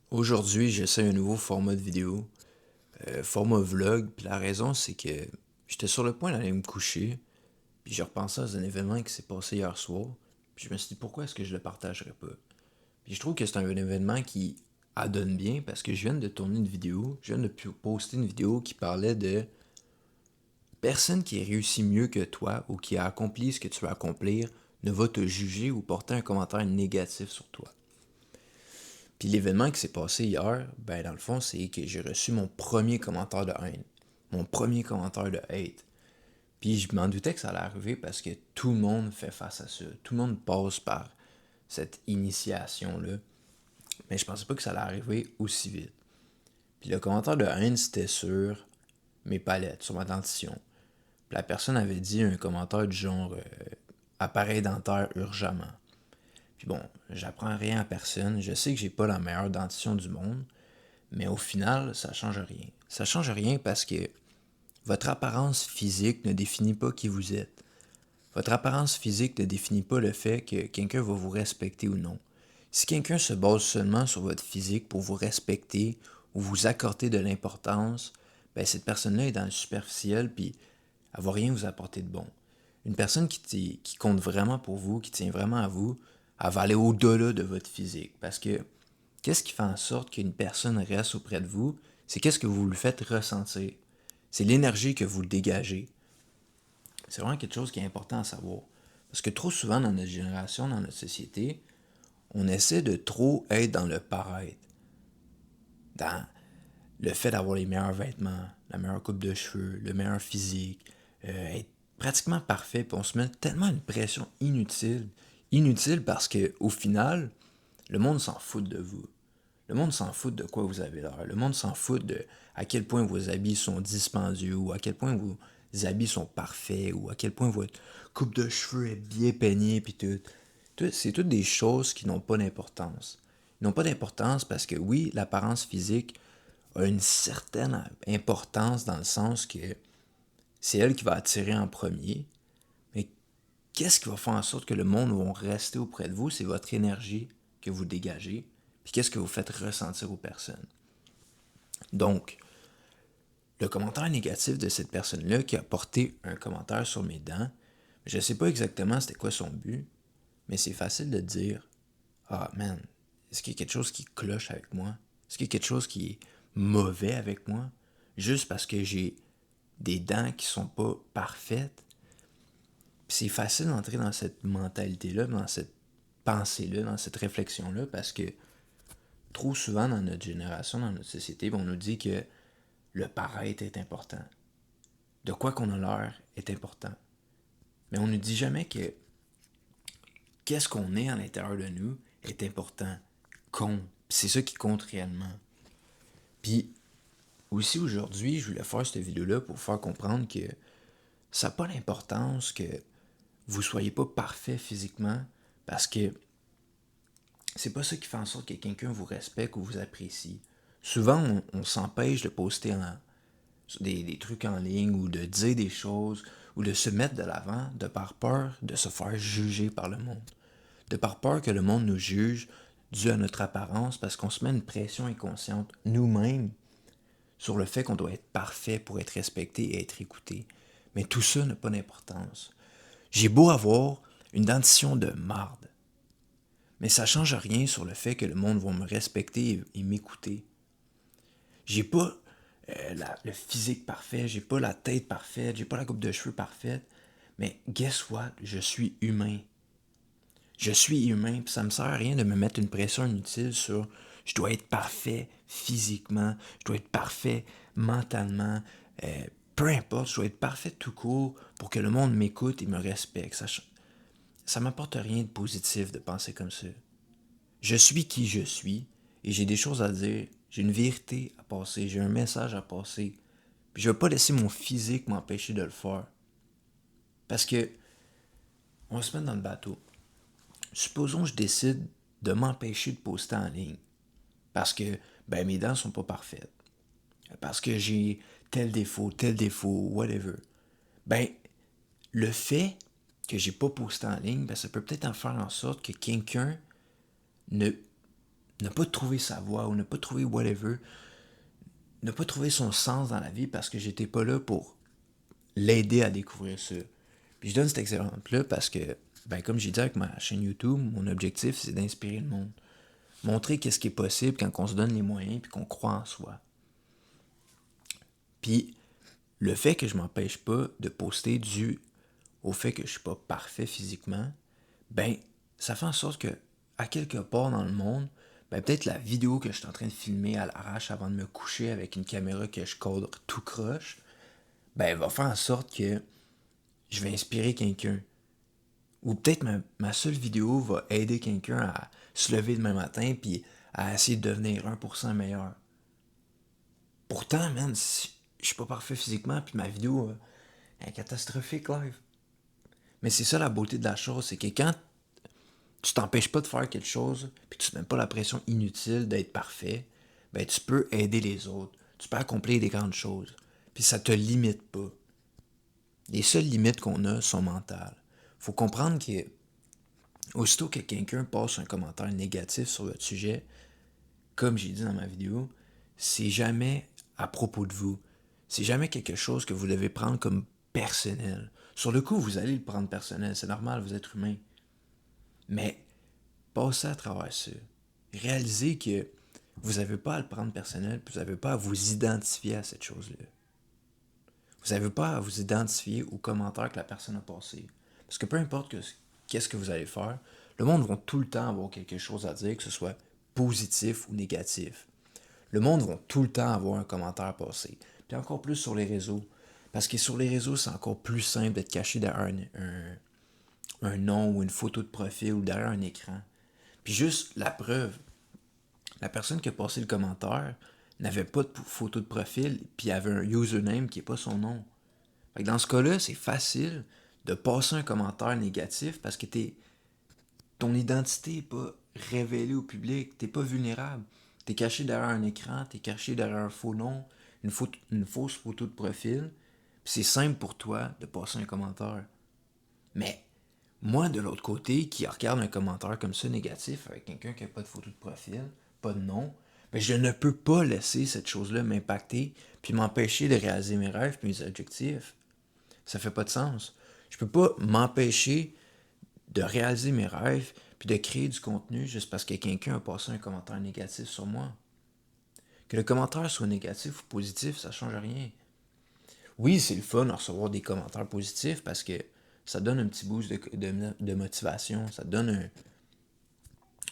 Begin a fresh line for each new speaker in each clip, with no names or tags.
Aujourd'hui, j'essaie un nouveau format de vidéo, format vlog, puis la raison c'est que j'étais sur le point d'aller me coucher, puis j'ai repensé à un événement qui s'est passé hier soir, puis je me suis dit pourquoi est-ce que je le partagerais pas. Puis je trouve que c'est un événement qui adonne bien parce que je viens de tourner une vidéo, je viens de poster une vidéo qui parlait de personne qui réussit mieux que toi ou qui a accompli ce que tu veux accomplir ne va te juger ou porter un commentaire négatif sur toi. Puis l'événement qui s'est passé hier, ben dans le fond, c'est que j'ai reçu mon premier commentaire de haine. Mon premier commentaire de hate. Puis je m'en doutais que ça allait arriver parce que tout le monde fait face à ça. Tout le monde passe par cette initiation-là. Mais je pensais pas que ça allait arriver aussi vite. Puis le commentaire de haine, c'était sur mes palettes, sur ma dentition. Puis la personne avait dit un commentaire du genre appareil dentaire urgemment. Puis bon, j'apprends rien à personne. Je sais que j'ai pas la meilleure dentition du monde. Mais au final, ça change rien. Ça change rien parce que votre apparence physique ne définit pas qui vous êtes. Votre apparence physique ne définit pas le fait que quelqu'un va vous respecter ou non. Si quelqu'un se base seulement sur votre physique pour vous respecter ou vous accorder de l'importance, ben cette personne-là est dans le superficiel puis elle va rien vous apporter de bon. Une personne qui compte vraiment pour vous, qui tient vraiment à vous, elle va aller au-delà de votre physique. Parce que qu'est-ce qui fait en sorte qu'une personne reste auprès de vous? C'est qu'est-ce que vous lui faites ressentir. C'est l'énergie que vous dégagez. C'est vraiment quelque chose qui est important à savoir. Parce que trop souvent dans notre génération, dans notre société, on essaie de trop être dans le paraître. Dans le fait d'avoir les meilleurs vêtements, la meilleure coupe de cheveux, le meilleur physique, être pratiquement parfait, puis on se met tellement une pression inutile. Inutile parce que au final, le monde s'en fout de vous. Le monde s'en fout de quoi vous avez l'air. Le monde s'en fout de à quel point vos habits sont dispendieux ou à quel point vos habits sont parfaits ou à quel point votre coupe de cheveux est bien peignée puis tout. C'est toutes des choses qui n'ont pas d'importance. Ils n'ont pas d'importance parce que oui, l'apparence physique a une certaine importance dans le sens que c'est elle qui va attirer en premier. Mais qu'est-ce qui va faire en sorte que le monde va rester auprès de vous? C'est votre énergie que vous dégagez. Puis qu'est-ce que vous faites ressentir aux personnes? Donc, le commentaire négatif de cette personne-là qui a porté un commentaire sur mes dents, je ne sais pas exactement c'était quoi son but, mais c'est facile de dire ah man, est-ce qu'il y a quelque chose qui cloche avec moi? Est-ce qu'il y a quelque chose qui est mauvais avec moi? Juste parce que j'ai des dents qui sont pas parfaites. Puis c'est facile d'entrer dans cette mentalité-là, dans cette pensée-là, dans cette réflexion-là, parce que trop souvent dans notre génération, dans notre société, on nous dit que le paraître est important. De quoi qu'on a l'air est important. Mais on ne dit jamais que qu'est-ce qu'on est à l'intérieur de nous est important, compte. C'est ça qui compte réellement. Puis aussi aujourd'hui, je voulais faire cette vidéo-là pour faire comprendre que ça n'a pas l'importance que vous soyez pas parfait physiquement parce que c'est pas ça qui fait en sorte que quelqu'un vous respecte ou vous apprécie. Souvent, on s'empêche de poster des trucs en ligne ou de dire des choses ou de se mettre de l'avant de par peur de se faire juger par le monde. De par peur que le monde nous juge dû à notre apparence parce qu'on se met une pression inconsciente nous-mêmes sur le fait qu'on doit être parfait pour être respecté et être écouté. Mais tout ça n'a pas d'importance. J'ai beau avoir une dentition de marde, mais ça change rien sur le fait que le monde va me respecter et m'écouter. J'ai pas le physique parfait, j'ai pas la tête parfaite, j'ai pas la coupe de cheveux parfaite, mais guess what? Je suis humain. Je suis humain, puis ça me sert à rien de me mettre une pression inutile sur je dois être parfait physiquement, je dois être parfait mentalement, peu importe, je dois être parfait tout court pour que le monde m'écoute et me respecte. Ça m'apporte rien de positif de penser comme ça. Je suis qui je suis et j'ai des choses à dire, j'ai une vérité à passer, j'ai un message à passer. Puis je vais pas laisser mon physique m'empêcher de le faire. Parce que on va se met dans le bateau. Supposons que je décide de m'empêcher de poster en ligne parce que ben mes dents sont pas parfaites. Parce que j'ai tel défaut, whatever. Ben le fait que j'ai pas posté en ligne, ben ça peut peut-être en faire en sorte que quelqu'un ne n'a pas trouvé sa voie ou n'a pas trouvé whatever, n'a pas trouvé son sens dans la vie parce que j'étais pas là pour l'aider à découvrir ça. Puis je donne cet exemple-là parce que, ben, comme j'ai dit avec ma chaîne YouTube, mon objectif, c'est d'inspirer le monde. Montrer qu'est-ce qui est possible quand on se donne les moyens puis qu'on croit en soi. Puis le fait que je m'empêche pas de poster dû au fait que je suis pas parfait physiquement, ben, ça fait en sorte que, à quelque part dans le monde, ben, peut-être la vidéo que je suis en train de filmer à l'arrache avant de me coucher avec une caméra que je cadre tout croche, ben, va faire en sorte que je vais inspirer quelqu'un. Ou peut-être ma seule vidéo va aider quelqu'un à se lever demain matin puis à essayer de devenir 1% meilleur. Pourtant, man, je suis pas parfait physiquement puis ma vidéo est catastrophique live. Mais c'est ça la beauté de la chose, c'est que quand tu t'empêches pas de faire quelque chose puis tu te mets pas la pression inutile d'être parfait, ben tu peux aider les autres. Tu peux accomplir des grandes choses. Puis ça te limite pas. Les seules limites qu'on a sont mentales. Faut comprendre que aussitôt que quelqu'un passe un commentaire négatif sur votre sujet, comme j'ai dit dans ma vidéo, c'est jamais à propos de vous. C'est jamais quelque chose que vous devez prendre comme personnel. Sur le coup, vous allez le prendre personnel, c'est normal, vous êtes humain. Mais passez à travers ça. Réalisez que vous n'avez pas à le prendre personnel, puis vous n'avez pas à vous identifier à cette chose-là. Vous n'avez pas à vous identifier aux commentaires que la personne a passé. Parce que peu importe qu'est-ce que vous allez faire, le monde va tout le temps avoir quelque chose à dire, que ce soit positif ou négatif. Le monde va tout le temps avoir un commentaire à passer. Puis encore plus sur les réseaux. Parce que sur les réseaux, c'est encore plus simple d'être caché derrière un nom ou une photo de profil ou derrière un écran. Puis juste la preuve, la personne qui a passé le commentaire n'avait pas de photo de profil, puis avait un username qui n'est pas son nom. Fait que dans ce cas-là, c'est facile de passer un commentaire négatif parce que ton identité n'est pas révélée au public, t'es pas vulnérable. T'es caché derrière un écran, t'es caché derrière un faux nom, une fausse photo de profil, puis c'est simple pour toi de passer un commentaire. Mais moi, de l'autre côté, qui regarde un commentaire comme ça négatif avec quelqu'un qui n'a pas de photo de profil, pas de nom, ben je ne peux pas laisser cette chose-là m'impacter puis m'empêcher de réaliser mes rêves et mes objectifs. Ça fait pas de sens. Je peux pas m'empêcher de réaliser mes rêves puis de créer du contenu juste parce que quelqu'un a passé un commentaire négatif sur moi. Que le commentaire soit négatif ou positif, ça change rien. Oui, c'est le fun de recevoir des commentaires positifs parce que ça donne un petit boost de motivation, ça donne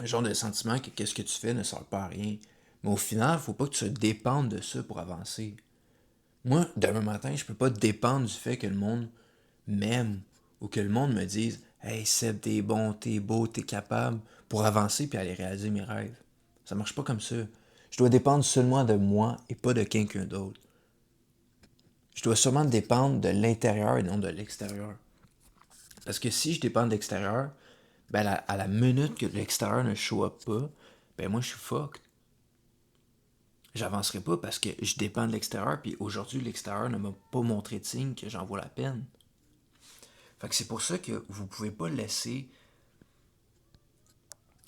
un genre de sentiment que qu'est-ce que tu fais ne sert pas à rien. Mais au final, faut pas que tu te dépendes de ça pour avancer. Moi, demain matin, je peux pas dépendre du fait que le monde m'aime ou que le monde me dise Hey Seb, t'es bon, t'es beau, t'es capable pour avancer puis aller réaliser mes rêves. Ça marche pas comme ça. Je dois dépendre seulement de moi et pas de quelqu'un d'autre. Je dois seulement dépendre de l'intérieur et non de l'extérieur. Parce que si je dépends de l'extérieur, ben à la minute que l'extérieur ne show up pas, ben moi je suis fucked. J'avancerai pas parce que je dépends de l'extérieur, puis aujourd'hui l'extérieur ne m'a pas montré de signe que j'en vaut la peine. Fait que c'est pour ça que vous pouvez pas laisser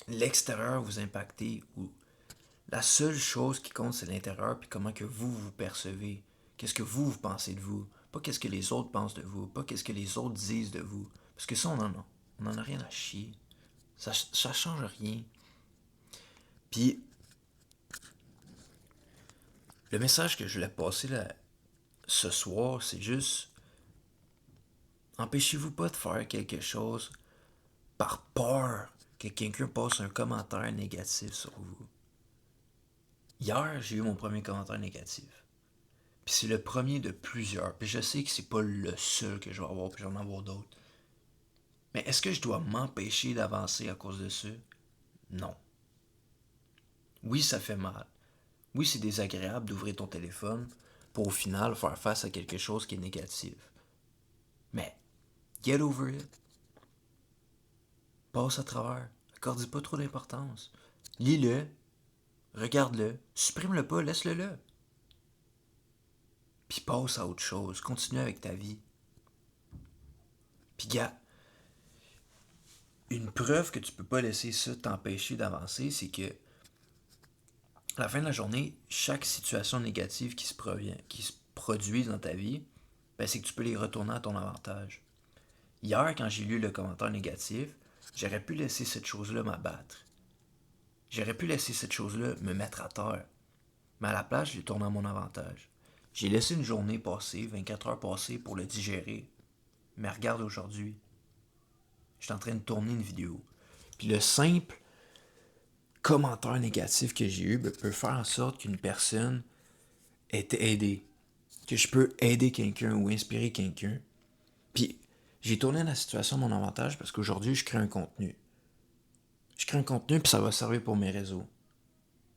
l'extérieur vous impacter. Ou la seule chose qui compte c'est l'intérieur, puis comment que vous vous percevez. Qu'est-ce que vous pensez de vous. Pas qu'est-ce que les autres pensent de vous, pas qu'est-ce que les autres disent de vous. Parce que ça, on en a rien à chier. Ça change rien. Puis, le message que je voulais passer là, ce soir, c'est juste empêchez-vous pas de faire quelque chose par peur que quelqu'un passe un commentaire négatif sur vous. Hier, j'ai eu mon premier commentaire négatif. Puis c'est le premier de plusieurs. Puis je sais que c'est pas le seul que je vais avoir, puis j'en vais en avoir d'autres. Mais est-ce que je dois m'empêcher d'avancer à cause de ça? Non. Oui, ça fait mal. Oui, c'est désagréable d'ouvrir ton téléphone pour au final faire face à quelque chose qui est négatif. Mais, get over it. Passe à travers. Accorde pas trop d'importance. Lis-le, regarde-le, supprime-le pas, laisse-le là. Puis passe à autre chose, continue avec ta vie. Puis gars, une preuve que tu peux pas laisser ça t'empêcher d'avancer, c'est que À la fin de la journée, chaque situation négative qui se produit dans ta vie, ben, c'est que tu peux les retourner à ton avantage. Hier, quand j'ai lu le commentaire négatif, j'aurais pu laisser cette chose-là m'abattre. J'aurais pu laisser cette chose-là me mettre à terre. Mais à la place, je l'ai tourné à mon avantage. J'ai laissé une journée passer, 24 heures passer pour le digérer. Mais regarde aujourd'hui, je suis en train de tourner une vidéo. Puis le simple commentaire négatif que j'ai eu peut faire en sorte qu'une personne ait aidée. Que je peux aider quelqu'un ou inspirer quelqu'un. Puis j'ai tourné la situation à mon avantage parce qu'aujourd'hui, je crée un contenu. Je crée un contenu puis ça va servir pour mes réseaux.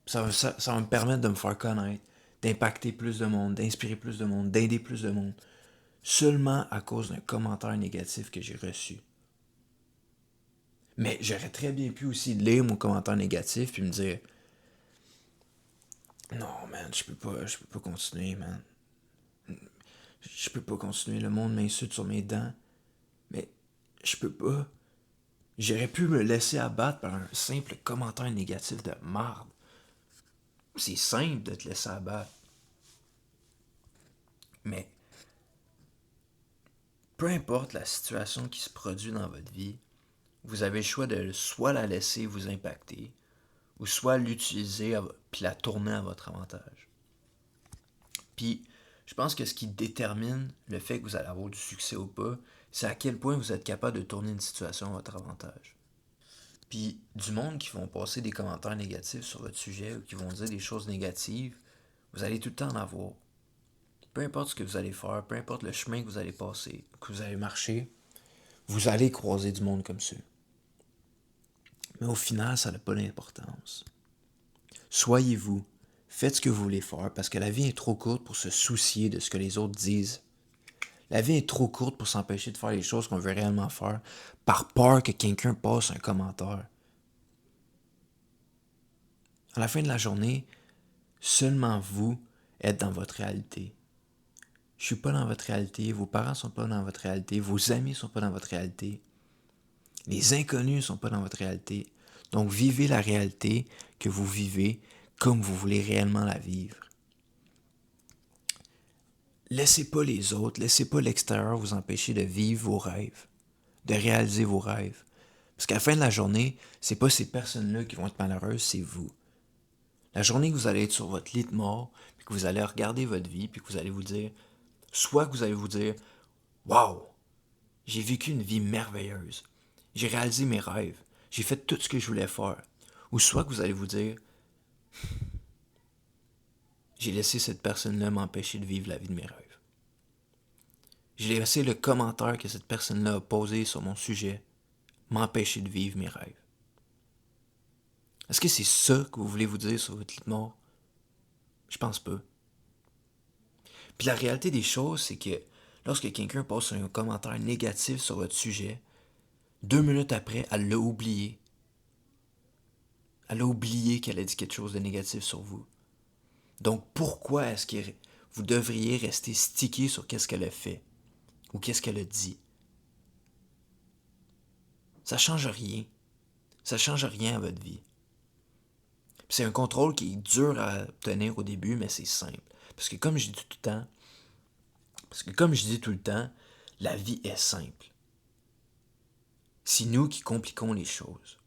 Ça va me permettre de me faire connaître, d'impacter plus de monde, d'inspirer plus de monde, d'aider plus de monde. Seulement à cause d'un commentaire négatif que j'ai reçu. Mais j'aurais très bien pu aussi lire mon commentaire négatif puis me dire non man, je peux pas continuer, man. Je peux pas continuer, le monde m'insulte sur mes dents. Mais je peux pas. J'aurais pu me laisser abattre par un simple commentaire négatif de marde. C'est simple de te laisser abattre. Mais peu importe la situation qui se produit dans votre vie, vous avez le choix de soit la laisser vous impacter, ou soit l'utiliser puis la tourner à votre avantage. Puis, je pense que ce qui détermine le fait que vous allez avoir du succès ou pas, c'est à quel point vous êtes capable de tourner une situation à votre avantage. Puis, du monde qui vont passer des commentaires négatifs sur votre sujet ou qui vont dire des choses négatives, vous allez tout le temps en avoir. Peu importe ce que vous allez faire, peu importe le chemin que vous allez passer, que vous allez marcher, vous allez croiser du monde comme ça. Mais au final, ça n'a pas d'importance. Soyez vous, faites ce que vous voulez faire parce que la vie est trop courte pour se soucier de ce que les autres disent. La vie est trop courte pour s'empêcher de faire les choses qu'on veut réellement faire par peur que quelqu'un passe un commentaire. À la fin de la journée, seulement vous êtes dans votre réalité. Je suis pas dans votre réalité, vos parents sont pas dans votre réalité, vos amis sont pas dans votre réalité, les inconnus sont pas dans votre réalité. Donc vivez la réalité que vous vivez comme vous voulez réellement la vivre. Laissez pas les autres, laissez pas l'extérieur vous empêcher de vivre vos rêves, de réaliser vos rêves. Parce qu'à la fin de la journée, c'est pas ces personnes-là qui vont être malheureuses, c'est vous. La journée que vous allez être sur votre lit de mort, puis que vous allez regarder votre vie, puis que vous allez vous dire, soit que vous allez vous dire, waouh, j'ai vécu une vie merveilleuse, j'ai réalisé mes rêves, j'ai fait tout ce que je voulais faire. Ou soit que vous allez vous dire, j'ai laissé cette personne-là m'empêcher de vivre la vie de mes rêves. J'ai laissé le commentaire que cette personne-là a posé sur mon sujet m'empêcher de vivre mes rêves. Est-ce que c'est ça que vous voulez vous dire sur votre lit de mort? Je pense pas. Puis la réalité des choses, c'est que lorsque quelqu'un pose un commentaire négatif sur votre sujet, 2 minutes après, elle l'a oublié. Elle a oublié qu'elle a dit quelque chose de négatif sur vous. Donc pourquoi est-ce que vous devriez rester stické sur qu'est-ce qu'elle a fait ou qu'est-ce qu'elle a dit? Ça change rien. Ça change rien à votre vie. C'est un contrôle qui est dur à obtenir au début, mais c'est simple. Parce que comme je dis tout le temps, la vie est simple. C'est nous qui compliquons les choses.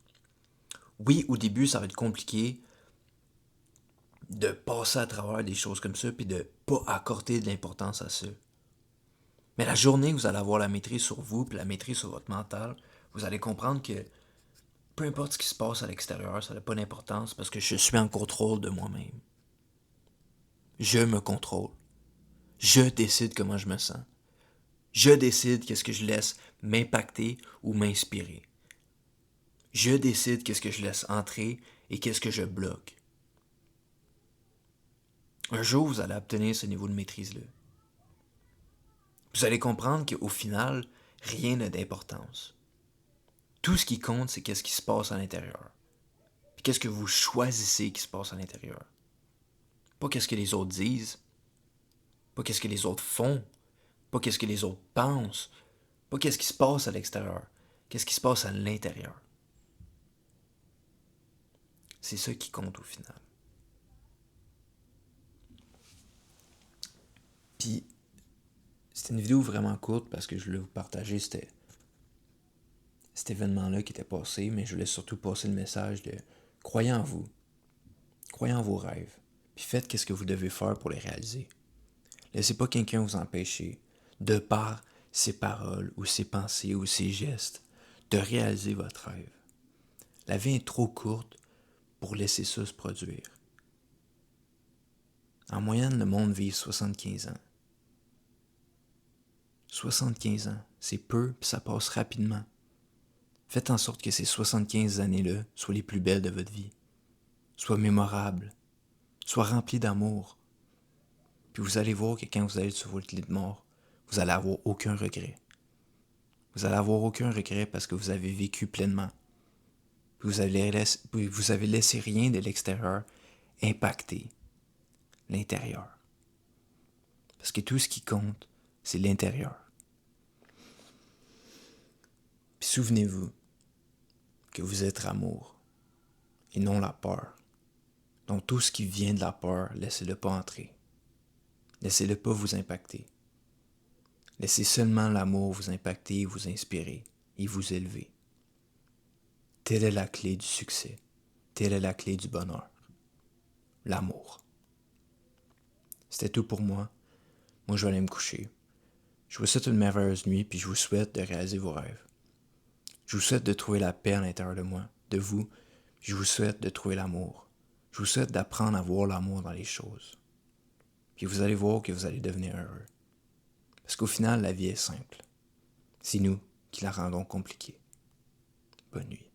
Oui, au début, ça va être compliqué de passer à travers des choses comme ça puis de pas accorder de l'importance à ça. Mais la journée que vous allez avoir la maîtrise sur vous puis la maîtrise sur votre mental, vous allez comprendre que peu importe ce qui se passe à l'extérieur, ça n'a pas d'importance parce que je suis en contrôle de moi-même. Je me contrôle. Je décide comment je me sens. Je décide qu'est-ce que je laisse m'impacter ou m'inspirer. Je décide qu'est-ce que je laisse entrer et qu'est-ce que je bloque. Un jour, vous allez obtenir ce niveau de maîtrise-là. Vous allez comprendre qu'au final, rien n'a d'importance. Tout ce qui compte, c'est qu'est-ce qui se passe à l'intérieur. Puis qu'est-ce que vous choisissez qui se passe à l'intérieur. Pas qu'est-ce que les autres disent. Pas qu'est-ce que les autres font. Pas qu'est-ce que les autres pensent. Pas qu'est-ce qui se passe à l'extérieur. Qu'est-ce qui se passe à l'intérieur. C'est ça qui compte au final. Puis, c'était une vidéo vraiment courte parce que je voulais vous partager cet événement-là qui était passé, mais je voulais surtout passer le message de croyez en vous, croyez en vos rêves, puis faites ce que vous devez faire pour les réaliser. Laissez pas quelqu'un vous empêcher, de par ses paroles ou ses pensées ou ses gestes, de réaliser votre rêve. La vie est trop courte pour laisser ça se produire. En moyenne, le monde vit 75 ans. 75 ans, c'est peu, puis ça passe rapidement. Faites en sorte que ces 75 années-là soient les plus belles de votre vie, soient mémorables, soient remplies d'amour. Puis vous allez voir que quand vous allez sur votre lit de mort, vous allez avoir aucun regret. Vous allez avoir aucun regret parce que vous avez vécu pleinement. Vous avez laissé rien de l'extérieur impacter l'intérieur. Parce que tout ce qui compte, c'est l'intérieur. Puis souvenez-vous que vous êtes amour et non la peur. Donc tout ce qui vient de la peur, laissez-le pas entrer. Laissez-le pas vous impacter. Laissez seulement l'amour vous impacter, vous inspirer et vous élever. Telle est la clé du succès. Telle est la clé du bonheur. L'amour. C'était tout pour moi. Moi, je vais aller me coucher. Je vous souhaite une merveilleuse nuit, puis je vous souhaite de réaliser vos rêves. Je vous souhaite de trouver la paix à l'intérieur de moi, de vous. Je vous souhaite de trouver l'amour. Je vous souhaite d'apprendre à voir l'amour dans les choses. Puis vous allez voir que vous allez devenir heureux. Parce qu'au final, la vie est simple. C'est nous qui la rendons compliquée. Bonne nuit.